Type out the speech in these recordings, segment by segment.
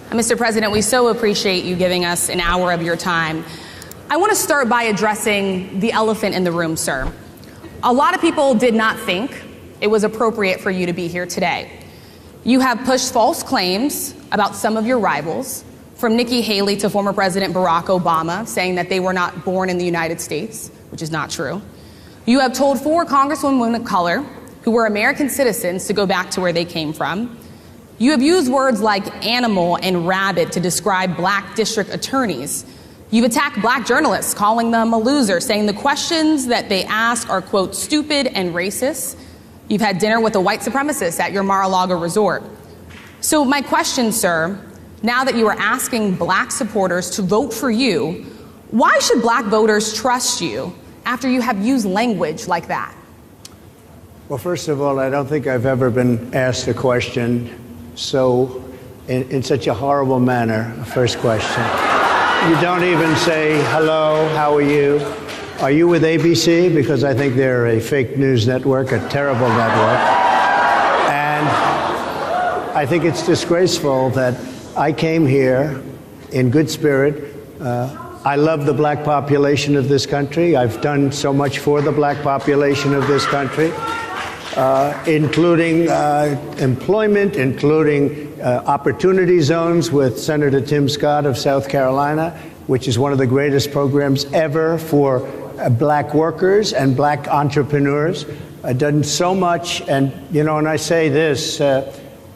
Mr. President, we so appreciate you giving us an hour of your time. I want to start by addressing the elephant in the room, sir. A lot of people did not think it was appropriate for you to be here today. You have pushed false claims about some of your rivals, from Nikki Haley to former President Barack Obama, saying that they were not born in the United States, which is not true. You have told 4 congresswomen of color who were American citizens to go back to where they came from. You have used words like animal and rabid to describe black district attorneys. You've attacked black journalists, calling them a loser, saying the questions that they ask are, quote, stupid and racist. You've had dinner with a white supremacist at your Mar-a-Lago resort. So my question, sir, now that you are asking black supporters to vote for you, why should black voters trust you after you have used language like that? Well, first of all, I don't think I've ever been asked a question in such a horrible manner. First question. You don't even say, hello, how are you? Are you with ABC? Because I think they're a fake news network, a terrible network. And I think it's disgraceful that I came here in good spirit. I love the black population of this country. I've done so much for the black population of this country, including employment, including opportunity zones with Senator Tim Scott of South Carolina, which is one of the greatest programs ever for black workers and black entrepreneurs. I've done so much, and and I say this,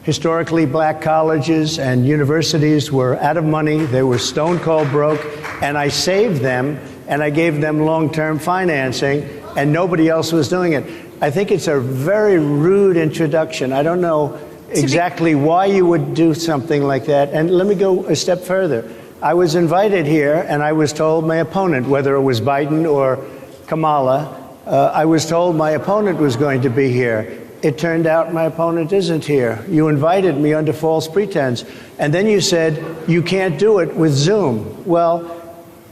historically black colleges and universities were out of money, they were stone cold broke, and I saved them and I gave them long-term financing, and nobody else was doing it. I think it's a very rude introduction. I don't know exactly why you would do something like that. And let me go a step further. I was invited here and I was told my opponent, whether it was Biden or Kamala, I was told my opponent was going to be here. It turned out my opponent isn't here. You invited me under false pretense. And then you said, you can't do it with Zoom. Well,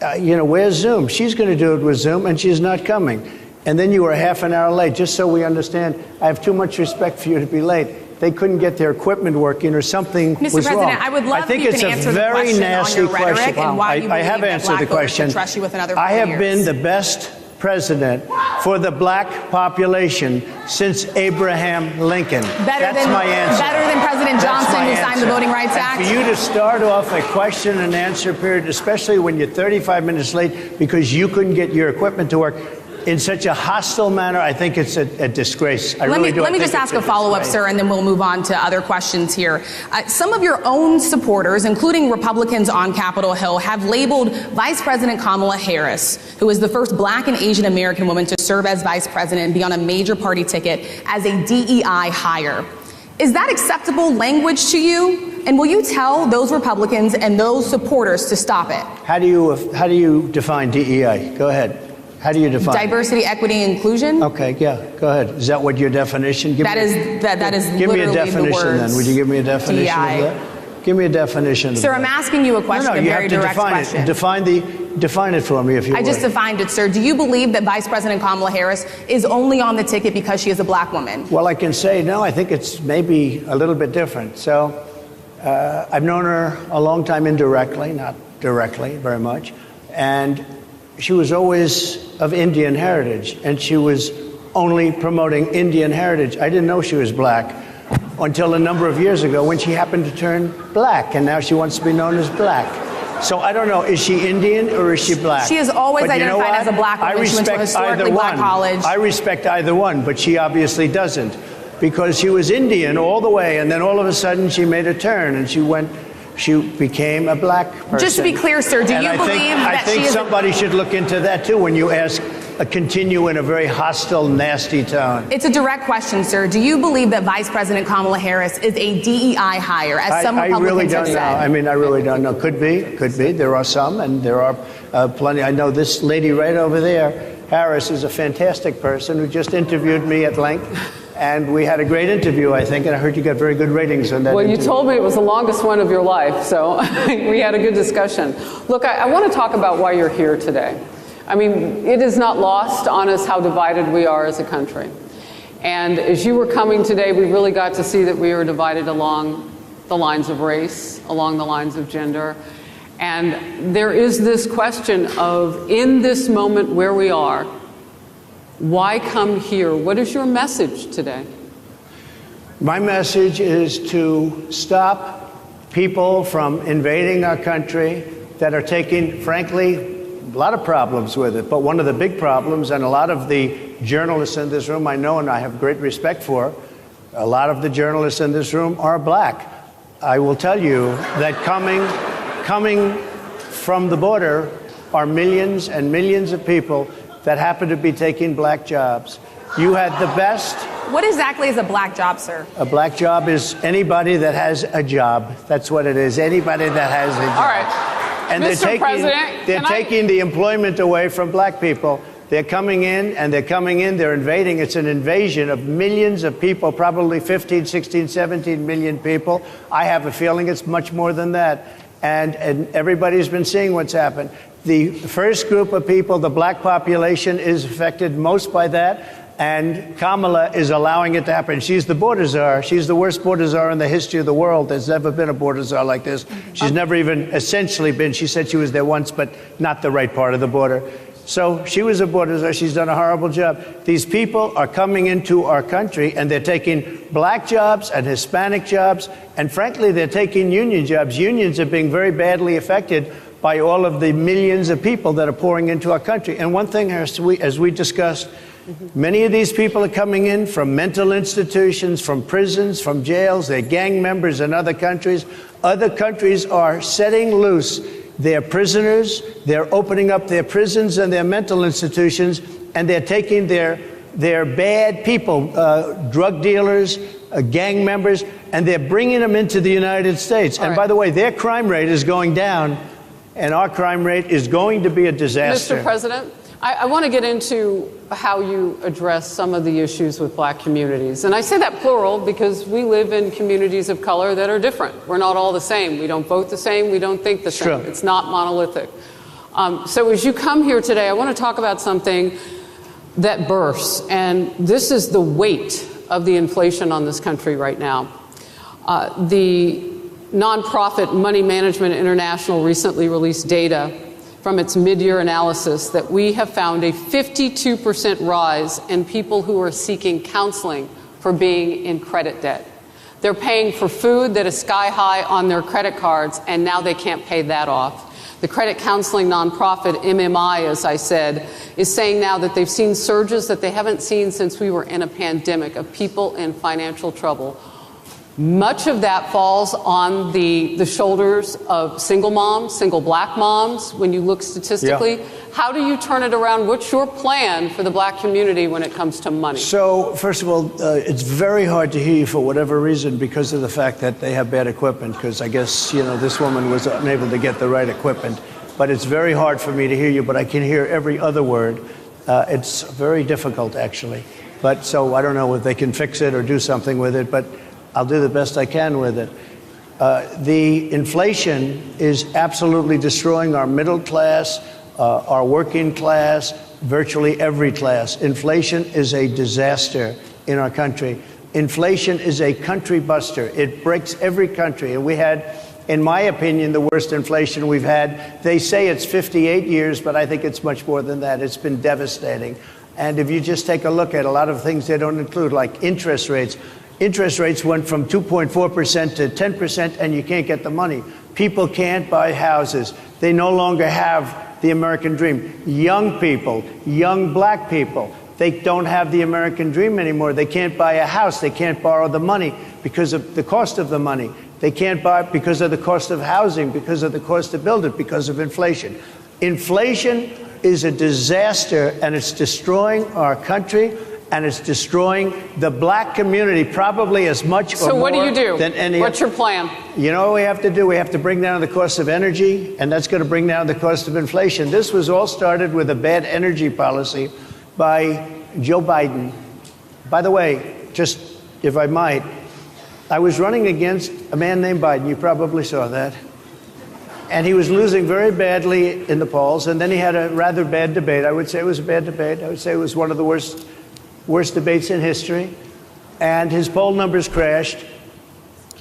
where's Zoom? She's going to do it with Zoom and she's not coming. And then you were half an hour late. Just so we understand, I have too much respect for you to be late. They couldn't get their equipment working or something was wrong. Mr. President, I would love if you can answer the question on your rhetoric and why you believe that black voters should trust you with another 4 years. I have been the best president for the black population since Abraham Lincoln. That's my answer. Better than President Johnson, who signed the Voting Rights Act? And for you to start off a question and answer period, especially when you're 35 minutes late because you couldn't get your equipment to work, in such a hostile manner, I think it's a disgrace. Let me just ask a follow-up, sir, and then we'll move on to other questions here. Some of your own supporters, including Republicans on Capitol Hill, have labeled Vice President Kamala Harris, who is the first black and Asian American woman to serve as vice president and be on a major party ticket, as a DEI hire. Is that acceptable language to you? And will you tell those Republicans and those supporters to stop it? How do you define DEI? Go ahead. How do you define diversity, equity, inclusion? Okay, yeah, go ahead. Is that what your definition? That is give me a definition then. Would you give me a definition DEI. of that? Give me a definition. Sir, I'm asking you a question, a very direct question. Define it for me, if you would. I just defined it, sir. Do you believe that Vice President Kamala Harris is only on the ticket because she is a black woman? Well, I can say no. I think it's maybe a little bit different. So I've known her a long time indirectly, not directly very much, and she was always of Indian heritage, and she was only promoting Indian heritage. I didn't know she was black until a number of years ago when she happened to turn black, and now she wants to be known as black. So I don't know, is she Indian or is she black? She has always identified as a black woman. She went to a historically black college. I respect either one, but she obviously doesn't, because she was Indian all the way, and then all of a sudden she made a turn and she became a black person. Just to be clear, sir, do you believe that she is... I think somebody should look into that, too, when you continue in a very hostile, nasty tone. It's a direct question, sir. Do you believe that Vice President Kamala Harris is a DEI hire, as some Republicans have said? I really don't know. I really don't know. Could be. There are some, and there are plenty. I know this lady right over there, Harris, is a fantastic person who just interviewed me at length. And we had a great interview, I think, and I heard you got very good ratings on that interview. You told me it was the longest one of your life, so we had a good discussion. Look, I want to talk about why you're here today. I mean, it is not lost on us how divided we are as a country. And as you were coming today, we really got to see that we were divided along the lines of race, along the lines of gender. And there is this question of, in this moment where we are, why come here? What is your message today? My message is to stop people from invading our country that are taking, frankly, a lot of problems with it. But one of the big problems, and a lot of the journalists in this room I know and I have great respect for, a lot of the journalists in this room are black. I will tell you that coming from the border are millions and millions of people that happen to be taking black jobs. You had the best. What exactly is a black job, sir? A black job is anybody that has a job. That's what it is. Anybody that has a job. All right. And Mr. President, they're taking the employment away from black people. They're coming in, they're invading. It's an invasion of millions of people, probably 15, 16, 17 million people. I have a feeling it's much more than that. And everybody's been seeing what's happened. The first group of people, the black population, is affected most by that. And Kamala is allowing it to happen. She's the border czar. She's the worst border czar in the history of the world. There's never been a border czar like this. She's never even essentially been. She said she was there once, but not the right part of the border. So she was a border czar. She's done a horrible job. These people are coming into our country, and they're taking black jobs and Hispanic jobs, and frankly, they're taking union jobs. Unions are being very badly affected by all of the millions of people that are pouring into our country. And one thing, as we discussed, many of these people are coming in from mental institutions, from prisons, from jails. They're gang members in other countries. Other countries are setting loose their prisoners. They're opening up their prisons and their mental institutions, and they're taking their bad people, drug dealers, gang members, and they're bringing them into the United States. And by the way, their crime rate is going down, and our crime rate is going to be a disaster. Mr. President, I want to get into how you address some of the issues with black communities. And I say that plural because we live in communities of color that are different. We're not all the same. We don't vote the same. We don't think the same. True. It's not monolithic. So as you come here today, I want to talk about something that bursts. And this is the weight of the inflation on this country right now. The nonprofit Money Management International recently released data from its mid-year analysis that we have found a 52% rise in people who are seeking counseling for being in credit debt. They're paying for food that is sky high on their credit cards, and now they can't pay that off. The credit counseling nonprofit MMI, as I said, is saying now that they've seen surges that they haven't seen since we were in a pandemic of people in financial trouble. Much of that falls on the shoulders of single moms, single black moms, when you look statistically. Yeah. How do you turn it around? What's your plan for the black community when it comes to money? So, first of all, it's very hard to hear you for whatever reason because of the fact that they have bad equipment, because I guess, this woman was unable to get the right equipment. But it's very hard for me to hear you, but I can hear every other word. It's very difficult, actually. But so I don't know if they can fix it or do something with it, but I'll do the best I can with it. The inflation is absolutely destroying our middle class, our working class, virtually every class. Inflation is a disaster in our country. Inflation is a country buster. It breaks every country. And we had, in my opinion, the worst inflation we've had. They say it's 58 years, but I think it's much more than that. It's been devastating. And if you just take a look at a lot of things they don't include, like interest rates. Interest rates went from 2.4% to 10%, and you can't get the money. People can't buy houses. They no longer have the American dream. Young people, young black people, they don't have the American dream anymore. They can't buy a house. They can't borrow the money because of the cost of the money. They can't buy it because of the cost of housing, because of the cost to build it, because of inflation. Inflation is a disaster, and it's destroying our country. And it's destroying the black community probably as much or more than any. What's your plan? You know what we have to do? We have to bring down the cost of energy, and that's going to bring down the cost of inflation. This was all started with a bad energy policy by Joe Biden. By the way, just if I might, I was running against a man named Biden. You probably saw that. And he was losing very badly in the polls, and then he had a rather bad debate. I would say it was a bad debate. I would say it was one of the worst debates in history, and his poll numbers crashed.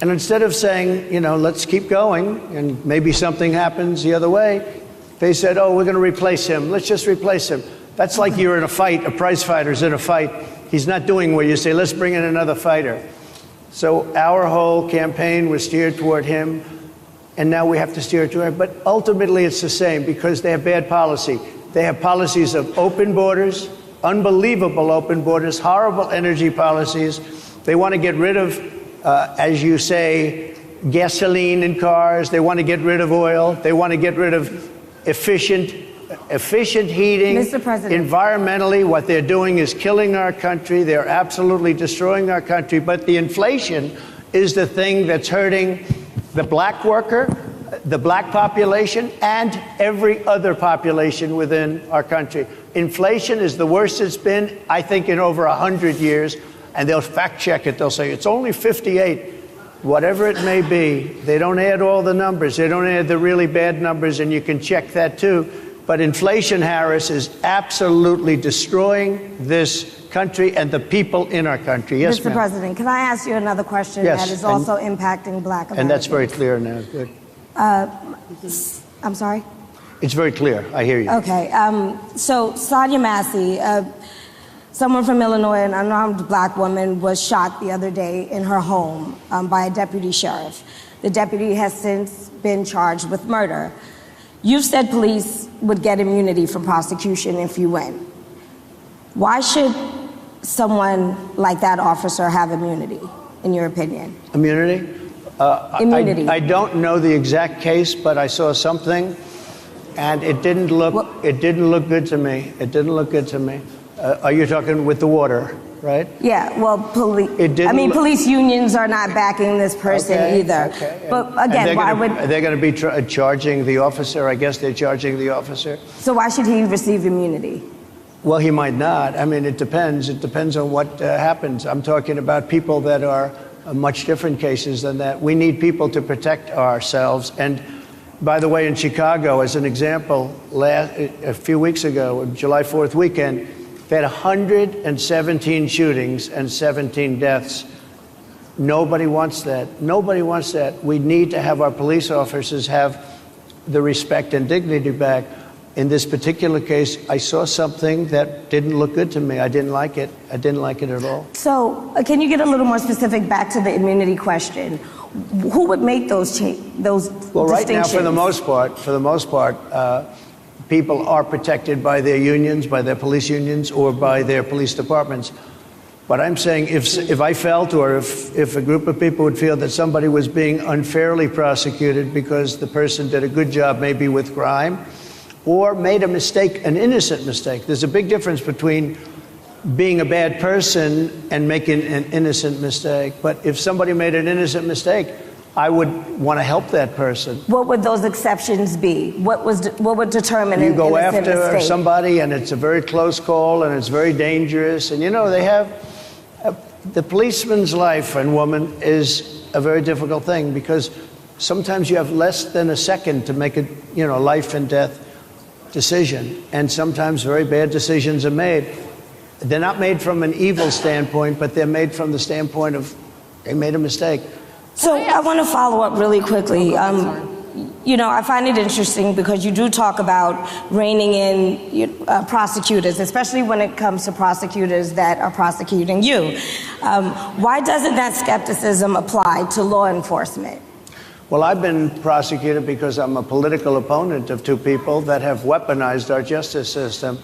And instead of saying, let's keep going and maybe something happens the other way, they said, oh, we're going to replace him. Let's just replace him. That's like you're in a fight, a prize fighter's in a fight. He's not doing what you say, let's bring in another fighter. So our whole campaign was steered toward him, and now we have to steer toward him. But ultimately it's the same because they have bad policy. They have policies of open borders, unbelievable open borders, horrible energy policies. They want to get rid of, as you say, gasoline in cars. They want to get rid of oil. They want to get rid of efficient heating. Mr. President. Environmentally, what they're doing is killing our country. They're absolutely destroying our country. But the inflation is the thing that's hurting the black worker, the black population, and every other population within our country. Inflation is the worst it's been, I think, in over 100 years. And they'll fact check it. They'll say it's only 58. Whatever it may be, they don't add all the numbers. They don't add the really bad numbers, and you can check that too. But inflation, Harris, is absolutely destroying this country and the people in our country. Yes, Mr. ma'am. President, can I ask you another question Yes, that is also impacting black Americans? And that's very clear now. Good. I'm sorry? It's very clear. I hear you. Okay. So Sonia Massey, someone from Illinois, an unarmed black woman, was shot the other day in her home by a deputy sheriff. The deputy has since been charged with murder. You've said police would get immunity from prosecution if you win. Why should someone like that officer have immunity, in your opinion? Immunity? Immunity. I don't know the exact case, but I saw something, and it didn't look good to me. It didn't look good to me. Are you talking with the water, right? Yeah, well, police unions are not backing this person either. Okay. But again, why would... They're going to be charging the officer. I guess they're charging the officer. So why should he receive immunity? Well, he might not. I mean, it depends. It depends on what happens. I'm talking about people that are much different cases than that. We need people to protect ourselves. And by the way, in Chicago, as an example, a few weeks ago, July 4th weekend, they had 117 shootings and 17 deaths. Nobody wants that. Nobody wants that. We need to have our police officers have the respect and dignity back. In this particular case, I saw something that didn't look good to me. I didn't like it. I didn't like it at all. So can you get a little more specific back to the immunity question? Who would make those Well, right now, for the most part, people are protected by their unions, by their police unions, or by their police departments. But I'm saying if I felt, or if a group of people would feel that somebody was being unfairly prosecuted because the person did a good job maybe with crime, or made a mistake, an innocent mistake. There's a big difference between being a bad person and making an innocent mistake. But if somebody made an innocent mistake, I would want to help that person. What would those exceptions be? What would determine an innocent mistake? You go after somebody and it's a very close call and it's very dangerous. And they have, the policeman's life and woman is a very difficult thing because sometimes you have less than a second to make a life and death decision. And sometimes very bad decisions are made. They're not made from an evil standpoint, but they're made from the standpoint of they made a mistake. So I want to follow up really quickly. I find it interesting because you do talk about reining in prosecutors, especially when it comes to prosecutors that are prosecuting you. Why doesn't that skepticism apply to law enforcement? Well, I've been prosecuted because I'm a political opponent of two people that have weaponized our justice system.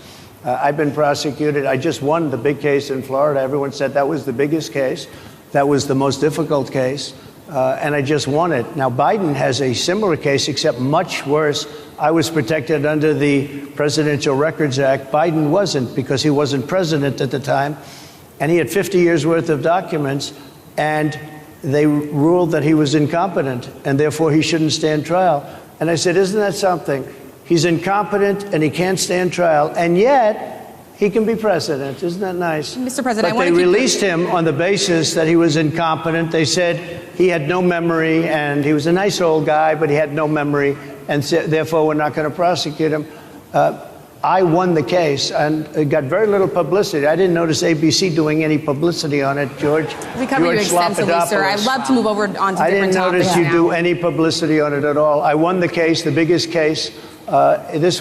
I've been prosecuted. I just won the big case in Florida. Everyone said that was the biggest case. That was the most difficult case. And I just won it. Now, Biden has a similar case, except much worse. I was protected under the Presidential Records Act. Biden wasn't because he wasn't president at the time. And he had 50 years worth of documents. And they ruled that he was incompetent and therefore he shouldn't stand trial. And I said, isn't that something? He's incompetent and he can't stand trial, and yet he can be president. Isn't that nice? Mr. President, but they released him on the basis that he was incompetent. They said he had no memory and he was a nice old guy, but he had no memory, and therefore we're not going to prosecute him. I won the case, and it got very little publicity. I didn't notice ABC doing any publicity on it, George. We covered you extensively, sir. I'd love to move over onto different topics. I didn't notice you do any publicity on it at all. I won the case, the biggest case. This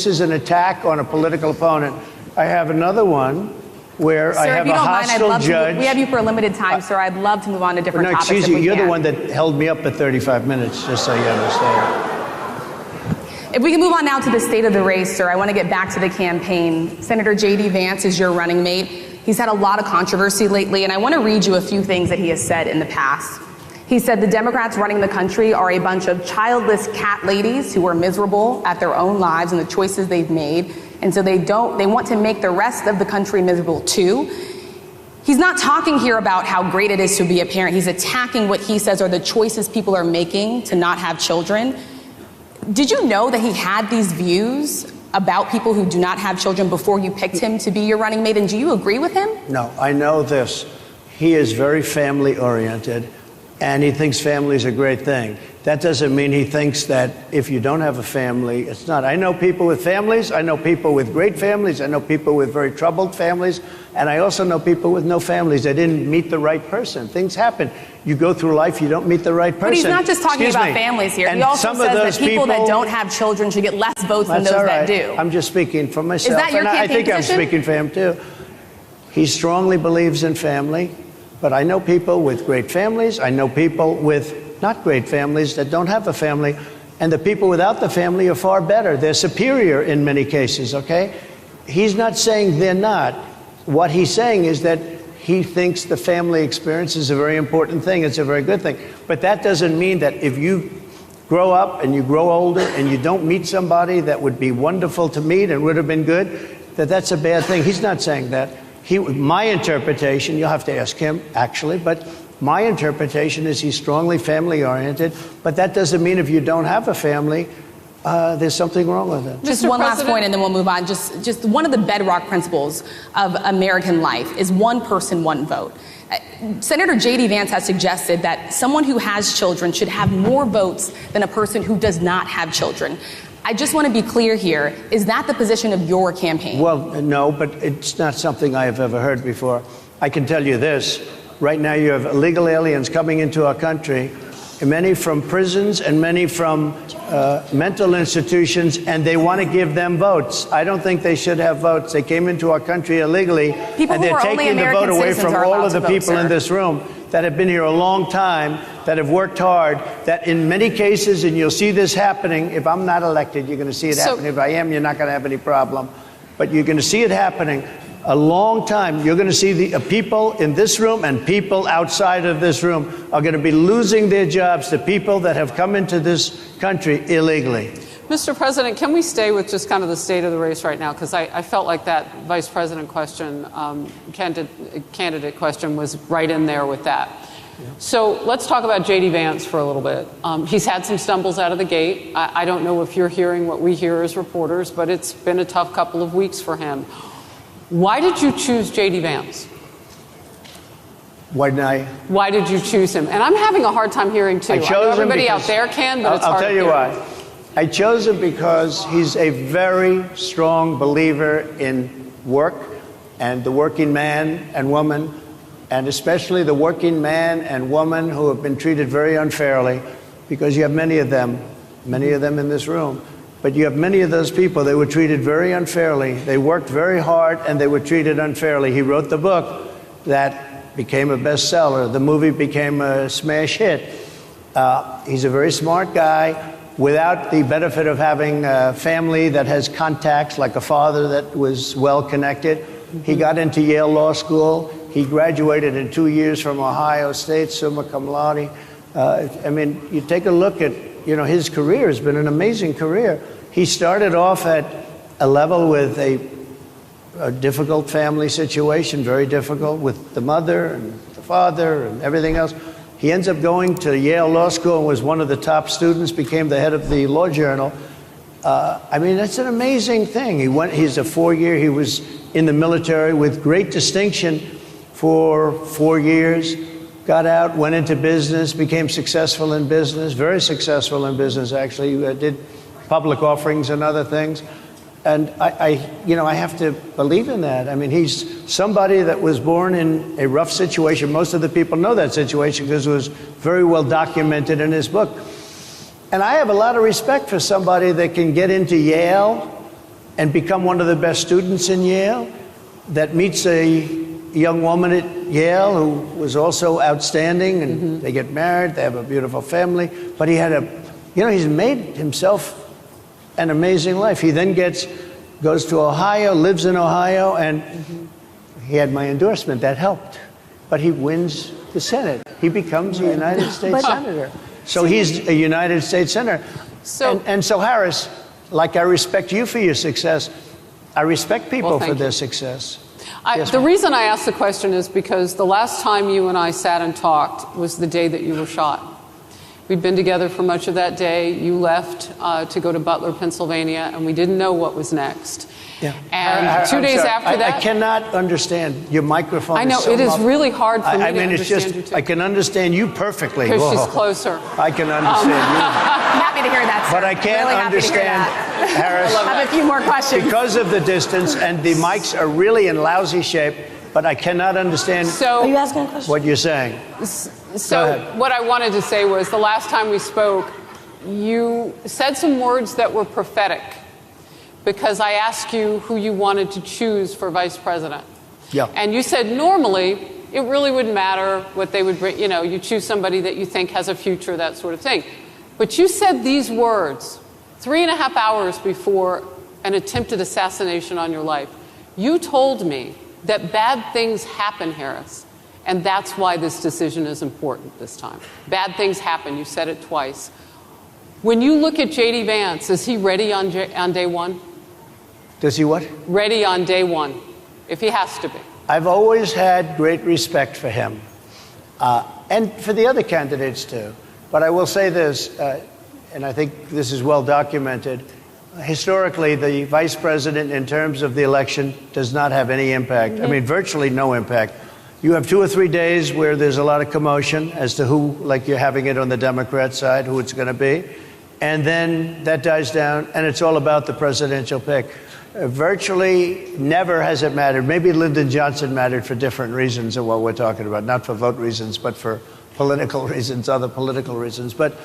is an attack on a political opponent. I have another one where sir, I have a hostile judge. We have you for a limited time, sir. I'd love to move on to different topics. Excuse you, you're the one that held me up at 35 minutes, just so you understand. If we can move on now to the state of the race, sir, I want to get back to the campaign. Senator J.D. Vance is your running mate. He's had a lot of controversy lately, and I want to read you a few things that he has said in the past. He said the Democrats running the country are a bunch of childless cat ladies who are miserable at their own lives and the choices they've made, and so they want to make the rest of the country miserable too. He's not talking here about how great it is to be a parent. He's attacking what he says are the choices people are making to not have children. Did you know that he had these views about people who do not have children before you picked him to be your running mate, and do you agree with him? No, I know this. He is very family oriented, and he thinks family is a great thing. That doesn't mean he thinks that if you don't have a family, it's not. I know people with families. I know people with great families. I know people with very troubled families. And I also know people with no families. They didn't meet the right person. Things happen. You go through life, you don't meet the right person. But he's not just talking about families here. He also says that people that don't have children should get less votes than those that do. I'm just speaking for myself. Is that your campaign I think position? I'm speaking for him too. He strongly believes in family, but I know people with great families. I know people with not great families that don't have a family, and the people without the family are far better. They're superior in many cases, okay? He's not saying they're not. What he's saying is that he thinks the family experience is a very important thing. It's a very good thing. But that doesn't mean that if you grow up and you grow older and you don't meet somebody that would be wonderful to meet and would have been good, that that's a bad thing. He's not saying that. My interpretation, you'll have to ask him actually, but my interpretation is he's strongly family-oriented, but that doesn't mean if you don't have a family, there's something wrong with it. Just one last point and then we'll move on. Just one of the bedrock principles of American life is one person, one vote. Senator J.D. Vance has suggested that someone who has children should have more votes than a person who does not have children. I just want to be clear here. Is that the position of your campaign? Well, no, but it's not something I have ever heard before. I can tell you this. Right now you have illegal aliens coming into our country, many from prisons and many from mental institutions, and they want to give them votes. I don't think they should have votes. They came into our country illegally, and they're taking the vote away from all of the people in this room that have been here a long time, that have worked hard, that in many cases, and you'll see this happening, if I'm not elected, you're going to see it happening. If I am, you're not going to have any problem. But you're going to see it happening. A long time, you're going to see the people in this room and people outside of this room are going to be losing their jobs to people that have come into this country illegally. Mr. President, can we stay with just kind of the state of the race right now? Because I felt like that vice president question, candidate question was right in there with that. Yeah. So let's talk about J.D. Vance for a little bit. He's had some stumbles out of the gate. I don't know if you're hearing what we hear as reporters, but it's been a tough couple of weeks for him. Why did you choose J.D. Vance? Why did you choose him? And I'm having a hard time hearing too. I know everybody out there can, but it's hard to hear. I'll tell you why. I chose him because he's a very strong believer in work and the working man and woman, and especially the working man and woman who have been treated very unfairly, because you have many of them in this room. But you have many of those people, they were treated very unfairly. They worked very hard and they were treated unfairly. He wrote the book that became a bestseller. The movie became a smash hit. He's a very smart guy without the benefit of having a family that has contacts, like a father that was well connected. He got into Yale Law School. He graduated in 2 years from Ohio State, summa cum laude. I mean, you take a look at, his career has been an amazing career. He started off at a level with a difficult family situation, very difficult with the mother and the father and everything else. He ends up going to Yale Law School and was one of the top students, became the head of the law journal. I mean, that's an amazing thing. He's a 4-year, he was in the military with great distinction for 4 years, got out, went into business, became successful in business, very successful in business actually, did public offerings and other things. And I have to believe in that. I mean, he's somebody that was born in a rough situation. Most of the people know that situation because it was very well documented in his book. And I have a lot of respect for somebody that can get into Yale and become one of the best students in Yale, that meets a young woman at Yale who was also outstanding, and they get married, they have a beautiful family. But he had he's made himself an amazing life. He then goes to Ohio, lives in Ohio, and he had my endorsement. That helped. But he wins the Senate. He becomes a United States Senator. So he's a United States Senator. And so, Harris, like I respect you for your success, I respect people for their success. The reason I asked the question is because the last time you and I sat and talked was the day that you were shot. We'd been together for much of that day. You left to go to Butler, Pennsylvania, and we didn't know what was next. Yeah. And 2 days after that... I cannot understand. Your microphone I know, is so it is muffled. really hard for me to understand it's just, you too. I can understand you perfectly. Because she's closer. I can understand you. I'm happy to hear that, sir. But I can't really understand, Harris. I have a few more questions. Because of the distance, and the mics are really in lousy shape, but I cannot understand Are you asking a question? what you're saying. So what I wanted to say was the last time we spoke, you said some words that were prophetic because I asked you who you wanted to choose for vice president. Yeah. And you said normally it really wouldn't matter what they would bring. You choose somebody that you think has a future, that sort of thing. But you said these words 3.5 hours before an attempted assassination on your life. You told me that bad things happen, Harris. And that's why this decision is important this time. Bad things happen. You said it twice. When you look at J.D. Vance, is he ready on day one? Does he what? Ready on day one, if he has to be. I've always had great respect for him, and for the other candidates too. But I will say this, and I think this is well documented. Historically, the vice president, in terms of the election, does not have any impact. I mean, virtually no impact. You have 2 or 3 days where there's a lot of commotion as to who, like you're having it on the Democrat side, who it's going to be. And then that dies down, and it's all about the presidential pick. Virtually never has it mattered. Maybe Lyndon Johnson mattered for different reasons of what we're talking about, not for vote reasons, but for political reasons, other political reasons. But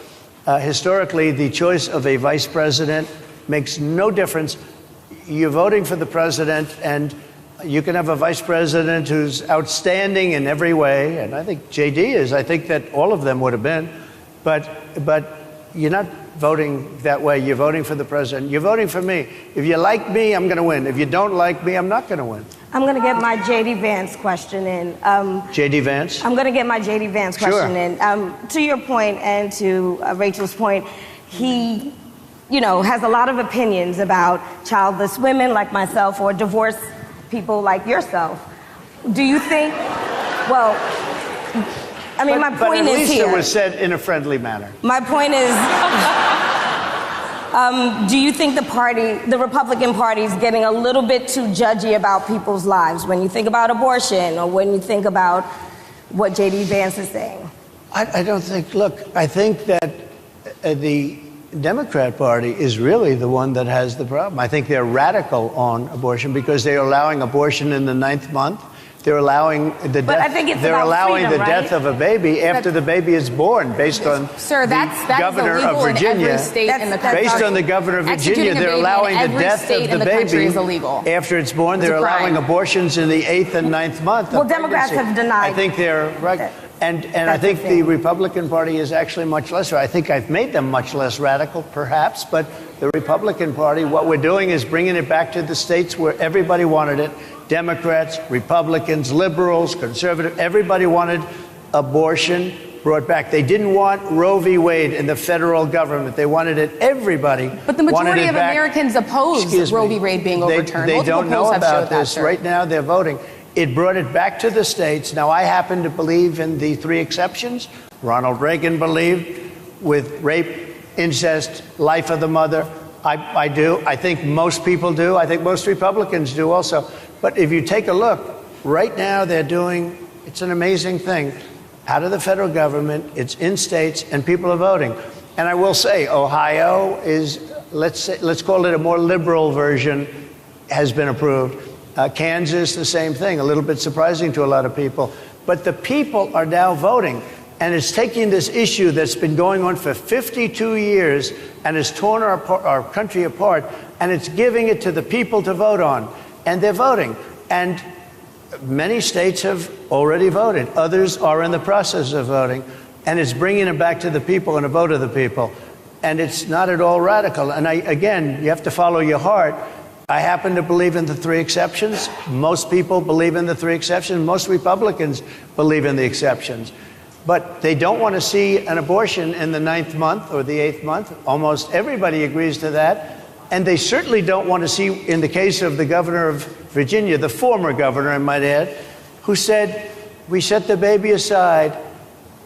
historically, the choice of a vice president makes no difference. You're voting for the president, and you can have a vice president who's outstanding in every way, and I think J.D. is. I think that all of them would have been. But you're not voting that way. You're voting for the president. You're voting for me. If you like me, I'm going to win. If you don't like me, I'm not going to win. I'm going to get my J.D. Vance question in. J.D. Vance? I'm going to get my J.D. Vance question in. To your point and to Rachel's point, he, has a lot of opinions about childless women like myself or divorced people like yourself. Do you think, my point is here. But at least it was said in a friendly manner. My point is, do you think the Republican Party is getting a little bit too judgy about people's lives when you think about abortion or when you think about what J.D. Vance is saying? I don't think, I think that the Democrat Party is really the one that has the problem. I think they're radical on abortion because they're allowing abortion in the 9th month. They're allowing the death of a baby after the baby is born, based on the governor of Virginia. Based on the governor of Virginia, they're allowing the death of the baby after it's born. They're allowing abortions in the 8th and 9th month. Well, Democrats have denied. I think they're right. And I think the Republican Party is actually much less. I think I've made them much less radical, perhaps, but the Republican Party, what we're doing is bringing it back to the states where everybody wanted it. Democrats, Republicans, liberals, conservative, everybody wanted abortion brought back. They didn't want Roe v. Wade in the federal government. They wanted it, everybody. But the majority of Americans oppose Roe v. Wade being overturned. They don't know about this. Right now they're voting. It brought it back to the states. Now, I happen to believe in the 3 exceptions. Ronald Reagan believed with rape, incest, life of the mother. I do. I think most people do. I think most Republicans do also. But if you take a look, right now they're doing, it's an amazing thing, out of the federal government, it's in states, and people are voting. And I will say, Ohio is let's call it a more liberal version, has been approved. Kansas, the same thing, a little bit surprising to a lot of people. But the people are now voting, and it's taking this issue that's been going on for 52 years and has torn our country apart, and it's giving it to the people to vote on. And they're voting. And many states have already voted. Others are in the process of voting. And it's bringing it back to the people and a vote of the people. And it's not at all radical. And again, you have to follow your heart. I happen to believe in the three exceptions. Most people believe in the three exceptions. Most Republicans believe in the exceptions. But they don't want to see an abortion in the 9th month or the 8th month. Almost everybody agrees to that. And they certainly don't want to see, in the case of the governor of Virginia, the former governor, I might add, who said, we set the baby aside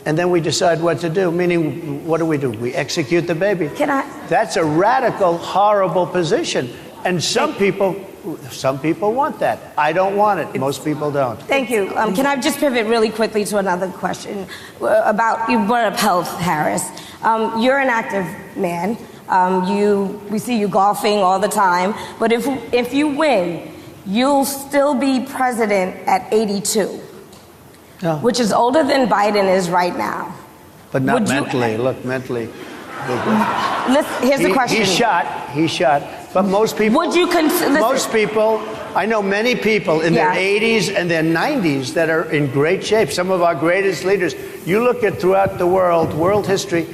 and then we decide what to do. Meaning, what do? We execute the baby. That's a radical, horrible position. And some people want that. I don't want it. Most people don't. Thank you. Can I just pivot really quickly to another question about, you brought up health, Harris. You're an active man. We see you golfing all the time. But if you win, you'll still be president at 82, which is older than Biden is right now. But not mentally. Look, mentally. Here's the question. He's shot. But most people, I know many people in their 80s and their 90s that are in great shape. Some of our greatest leaders. You look at throughout the world history,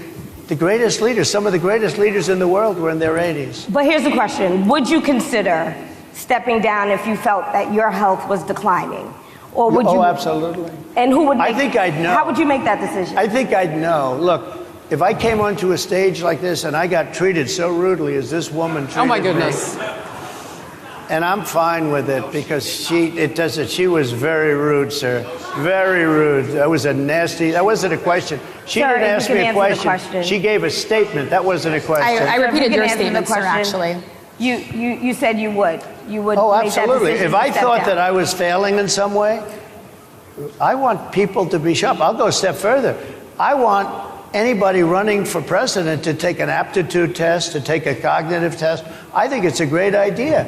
the greatest leaders, some of the greatest leaders in the world were in their 80s. But here's the question. Would you consider stepping down if you felt that your health was declining? Or would you? Oh, absolutely. And who would I think I'd know. How would you make that decision? I think I'd know. Look, if I came onto a stage like this and I got treated so rudely as this woman treated me. Oh, my goodness. And I'm fine with it because she was very rude, sir. Very rude. That wasn't a question. She didn't ask me a question. She gave a statement. That wasn't a question. I repeated your statement, sir, actually. You said you would. You would. Oh, make that absolutely. decision If I step thought down. that I was failing in some way, I want people to be sharp. I'll go a step further. I want anybody running for president to take an aptitude test, to take a cognitive test. I think it's a great idea.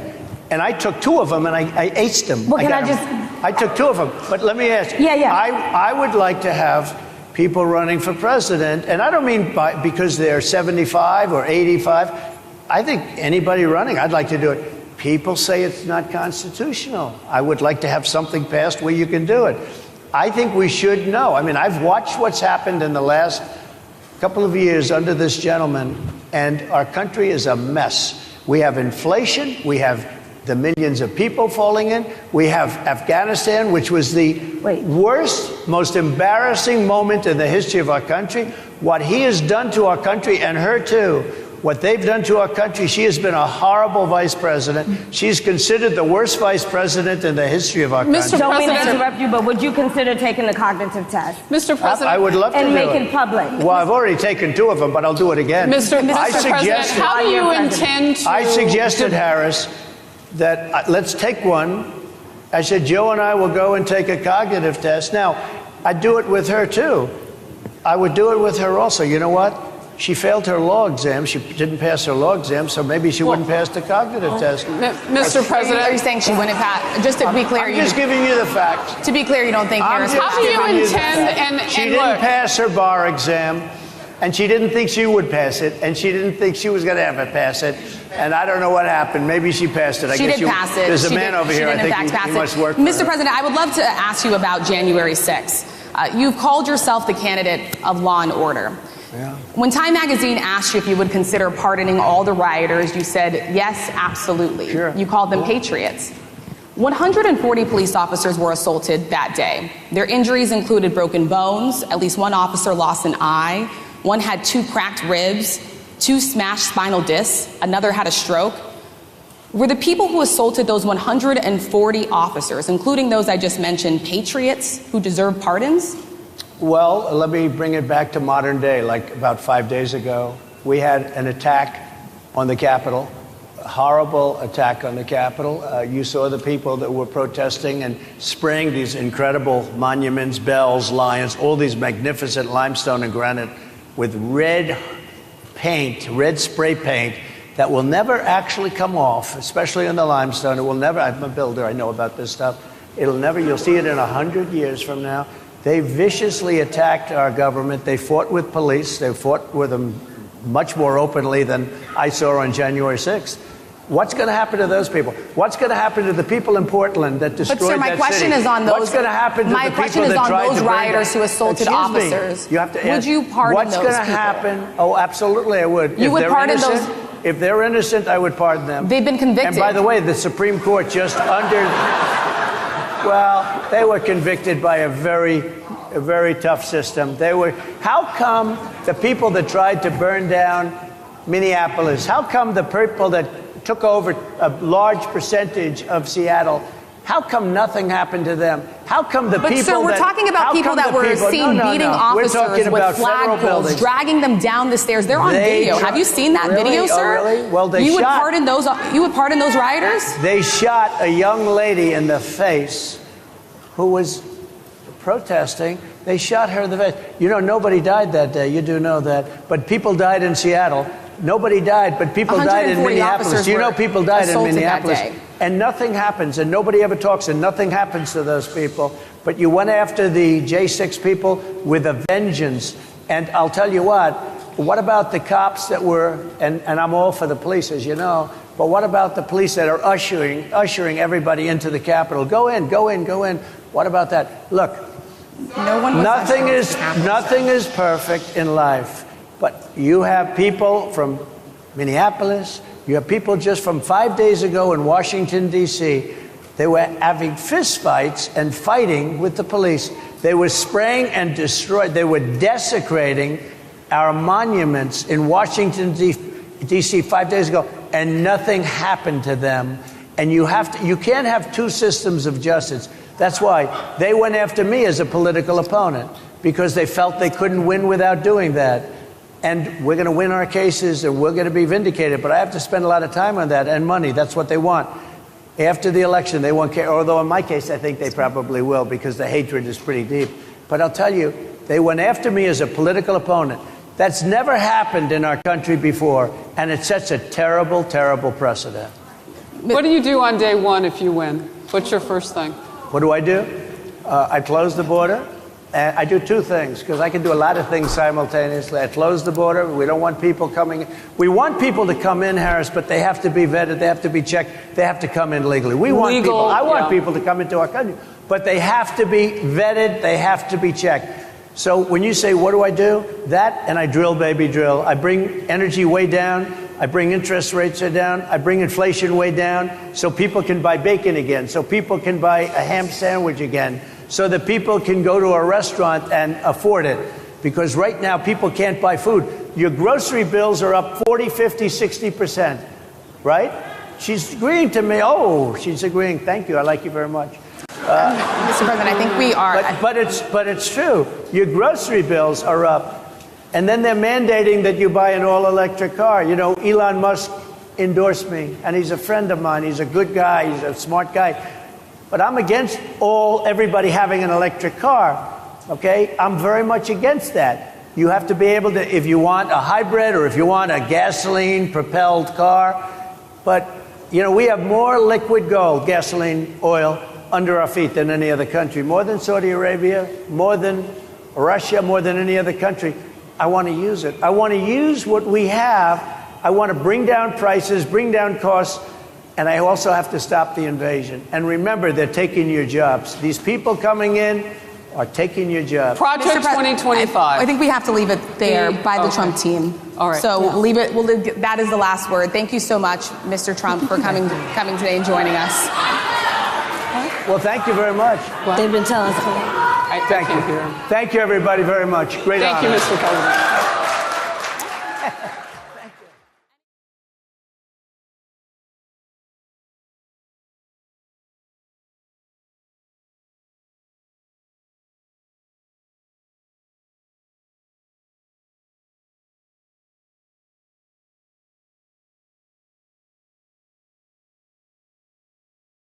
And I took 2 of them and I aced them. Well, I took 2 of them. But let me ask you. I would like to have people running for president, and I don't mean because they're 75 or 85. I think anybody running, I'd like to do it. People say it's not constitutional. I would like to have something passed where you can do it. I think we should know. I mean, I've watched what's happened in the last couple of years under this gentleman, and our country is a mess. We have inflation. We have the millions of people falling in. We have Afghanistan, which was the worst, most embarrassing moment in the history of our country. What he has done to our country, and her too, what they've done to our country, she has been a horrible vice president. She's considered the worst vice president in the history of our country. Mr. Don't mean to interrupt you, but would you consider taking the cognitive test? Mr. President. I would love to and do make it. it public. Well, I've already taken 2 of them, but I'll do it again. Mr. President, how do you intend to... I suggested, Harris, that let's take one. I said, Joe and I will go and take a cognitive test. Now, I'd do it with her, too. I would do it with her also. You know what? She failed her law exam. She didn't pass her law exam, so maybe she wouldn't pass the cognitive test. Mr. President, are you saying she wouldn't pass? Just to be clear, I'm just giving you the facts. To be clear, you don't think Harris? How do you intend? She didn't pass her bar exam, and she didn't think she would pass it, and she didn't think she was going to ever pass it. And I don't know what happened. Maybe she passed it. She did pass it. There's a man over here. I think he must work for her. Mr. President, I would love to ask you about January 6th. You've called yourself the candidate of law and order. Yeah. When Time Magazine asked you if you would consider pardoning all the rioters, you said, yes, absolutely. Sure. You called them patriots. 140 police officers were assaulted that day. Their injuries included broken bones, at least 1 officer lost an eye, 1 had 2 cracked ribs, 2 smashed spinal discs, another had a stroke. Were the people who assaulted those 140 officers, including those I just mentioned, patriots who deserve pardons? Well, let me bring it back to modern day. Like about 5 days ago, we had an attack on the Capitol, a horrible attack on the Capitol. You saw the people that were protesting and spraying these incredible monuments, bells, lions, all these magnificent limestone and granite with red paint, red spray paint, that will never actually come off, especially in the limestone. It will never, I'm a builder, I know about this stuff. It'll never, you'll see it in 100 years from now. They viciously attacked our government. They fought with police. They fought with them much more openly than I saw on January 6th. What's going to happen to those people? What's going to happen to the people in Portland that destroyed that city? But sir, my question is on those. What's going to happen to the people that tried to My question is on those burn rioters who assaulted officers. You have to would you pardon what's those going to people? happen? Oh, absolutely, I would. You would pardon innocent, those? If they're innocent, I would pardon them. They've been convicted. And by the way, the Supreme Court just well, they were convicted by a very tough system. How come the people that tried to burn down Minneapolis, how come the people that took over a large percentage of Seattle, how come nothing happened to them? How come the people sir, we're talking about people that were seen beating officers with flagpoles, dragging them down the stairs. They're on video. Have you seen that video, sir? Oh, really? Well, you would pardon those rioters? They shot a young lady in the face who was protesting. They shot her in the face. You know, nobody died that day. You do know that. But people died in Seattle. Nobody died, but people died in Minneapolis. You know, people died in Minneapolis. And nothing happens, and nobody ever talks, and nothing happens to those people. But you went after the J6 people with a vengeance. And I'll tell you what about the cops that were, and I'm all for the police, as you know, but what about the police that are ushering everybody into the Capitol? Go in, go in, go in. What about that? Look, nothing is perfect in life. But you have people from Minneapolis, you have people just from 5 days ago in Washington, D.C. They were having fistfights and fighting with the police. They were spraying and destroying, they were desecrating our monuments in Washington, D.C. 5 days ago, and nothing happened to them. And you can't have two systems of justice. That's why they went after me as a political opponent, because they felt they couldn't win without doing that. And we're going to win our cases, and we're going to be vindicated. But I have to spend a lot of time on that and money. That's what they want. After the election, they won't care. Although in my case, I think they probably will, because the hatred is pretty deep. But I'll tell you, they went after me as a political opponent. That's never happened in our country before, and it sets a terrible, terrible precedent. What do you do on day one if you win? What's your first thing? What do? I close the border. And I do two things, because I can do a lot of things simultaneously. I close the border. We don't want people coming in. We want people to come in, Harris, but they have to be vetted. They have to be checked. They have to come in legally. I want people to come into our country, but they have to be vetted. They have to be checked. So when you say, what do I do? That, and I drill, baby, drill. I bring energy way down. I bring interest rates down. I bring inflation way down, so people can buy bacon again, so people can buy a ham sandwich again, so that people can go to a restaurant and afford it. Because right now, people can't buy food. Your grocery bills are up 40, 50, 60%, right? She's agreeing to me. Oh, she's agreeing. Thank you. I like you very much. Mr. President, I think we are. But it's true. Your grocery bills are up. And then they're mandating that you buy an all-electric car. You know, Elon Musk endorsed me, and he's a friend of mine. He's a good guy. He's a smart guy. But I'm against everybody having an electric car, okay? I'm very much against that. You have to be able to, if you want a hybrid or if you want a gasoline-propelled car. But, you know, we have more liquid gold, gasoline, oil, under our feet than any other country. More than Saudi Arabia, more than Russia, more than any other country. I want to use it. I want to use what we have. I want to bring down prices, bring down costs, and I also have to stop the invasion. And remember, they're taking your jobs. These people coming in are taking your jobs. Project 2025. I think we have to leave it there by the Trump team. All right. So leave it. That is the last word. Thank you so much, Mr. Trump, for coming today and joining us. Well, thank you very much. They've been telling us. Thank you. Thank you, everybody, very much. Great honor. Thank you, Mr. President.